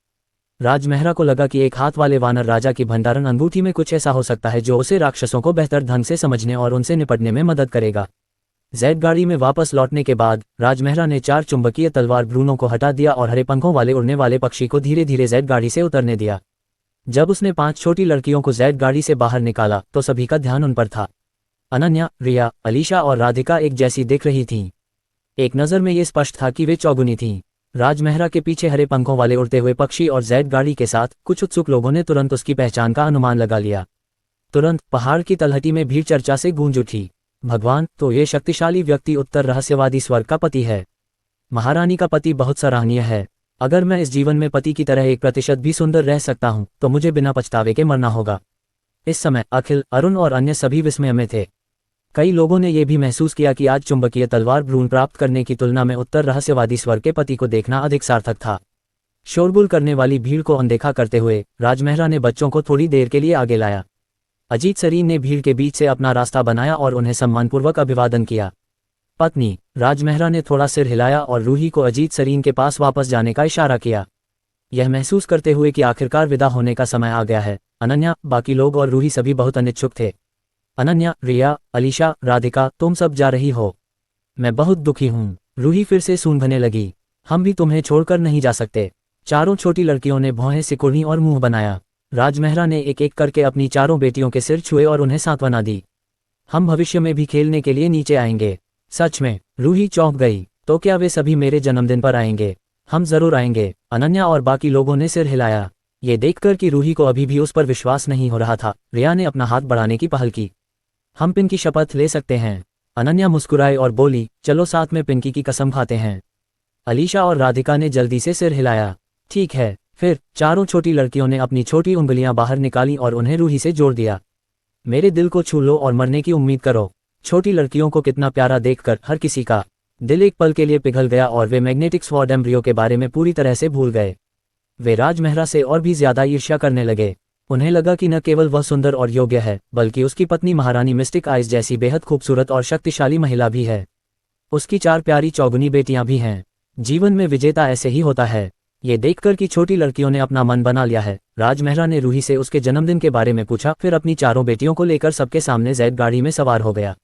राजमहरा को लगा कि एक हाथ वाले वानर राजा की भंडारण अंगूठी में कुछ ऐसा हो सकता है जो उसे राक्षसों को बेहतर ढंग से समझने और उनसे निपटने में मदद करेगा। जेड गाड़ी में वापस लौटने के बाद राजमहरा ने 4 चुंबकीय तलवार भ्रूणों को हटा दिया और हरे पंखों वाले उड़ने वाले पक्षी को धीरे धीरे जेड गाड़ी से उतरने दिया। जब उसने 5 छोटी लड़कियों को जैद गाड़ी से बाहर निकाला तो सभी का ध्यान उन पर था। अनन्या, रिया, अलीशा और राधिका एक जैसी दिख रही थीं। एक नज़र में ये स्पष्ट था कि वे चौगुनी थीं। राजमहरा के पीछे हरे पंखों वाले उड़ते हुए पक्षी और जैद गाड़ी के साथ कुछ उत्सुक लोगों ने तुरंत उसकी पहचान का अनुमान लगा लिया। तुरंत पहाड़ की तलहटी में भीड़ चर्चा से गूंज उठी। भगवान, तो ये शक्तिशाली व्यक्ति उत्तर रहस्यवादी स्वर्ग का पति है। महारानी का पति बहुत सराहनीय है। अगर मैं इस जीवन में पति की तरह 1% भी सुंदर रह सकता हूं तो मुझे बिना पछतावे के मरना होगा। इस समय अखिल, अरुण और अन्य सभी विस्मय में थे। कई लोगों ने यह भी महसूस किया कि आज चुंबकीय तलवार भ्रूण प्राप्त करने की तुलना में उत्तर रहस्यवादी स्वर्ग के पति को देखना अधिक सार्थक था। शोरगुल करने वाली भीड़ को अनदेखा करते हुए राजमहरा ने बच्चों को थोड़ी देर के लिए आगे लाया। अजीत सरीन ने भीड़ के बीच से अपना रास्ता बनाया और उन्हें सम्मानपूर्वक अभिवादन किया। पत्नी, राजमहरा ने थोड़ा सिर हिलाया और रूही को अजीत सरीन के पास वापस जाने का इशारा किया, यह महसूस करते हुए कि आखिरकार विदा होने का समय आ गया है। अनन्या, बाकी लोग और रूही सभी बहुत अनिच्छुक थे। अनन्या, रिया, अलीशा, राधिका, तुम सब जा रही हो? मैं बहुत दुखी हूँ। रूही फिर से सूंघने लगी। हम भी तुम्हें छोड़कर नहीं जा सकते। चारों छोटी लड़कियों ने भौहें सिकुड़ीं और मुंह बनाया। राजमहरा ने एक एक करके अपनी चारों बेटियों के सिर छुए और उन्हें सांत्वना दी। हम भविष्य में भी खेलने के लिए नीचे आएंगे। सच में? रूही चौंक गई। तो क्या वे सभी मेरे जन्मदिन पर आएंगे? हम जरूर आएंगे। अनन्या और बाकी लोगों ने सिर हिलाया। ये देखकर कि रूही को अभी भी उस पर विश्वास नहीं हो रहा था, रिया ने अपना हाथ बढ़ाने की पहल की। हम पिंकी शपथ ले सकते हैं। अनन्या मुस्कुराई और बोली, चलो साथ में पिंकी की कसम खाते हैं। अलीशा और राधिका ने जल्दी से सिर हिलाया। ठीक है। फिर चारों छोटी लड़कियों ने अपनी छोटी उंगलियां बाहर निकाली और उन्हें रूही से जोड़ दिया। मेरे दिल को छू लो और मरने की उम्मीद करो। छोटी लड़कियों को कितना प्यारा देखकर हर किसी का दिल एक पल के लिए पिघल गया और वे मैग्नेटिक स्वॉर्ड एम्ब्रियो के बारे में पूरी तरह से भूल गए। वे राजमहरा से और भी ज्यादा ईर्ष्या करने लगे। उन्हें लगा कि न केवल वह सुंदर और योग्य है, बल्कि उसकी पत्नी महारानी मिस्टिक आइज जैसी बेहद खूबसूरत और शक्तिशाली महिला भी है। उसकी 4 प्यारी चौगुनी बेटियां भी हैं। जीवन में विजेता ऐसे ही होता है। ये देखकर कि छोटी लड़कियों ने अपना मन बना लिया है, राजमहरा ने रूही से उसके जन्मदिन के बारे में पूछा, फिर अपनी चारों बेटियों को लेकर सबके सामने जैद गाड़ी में सवार हो गया।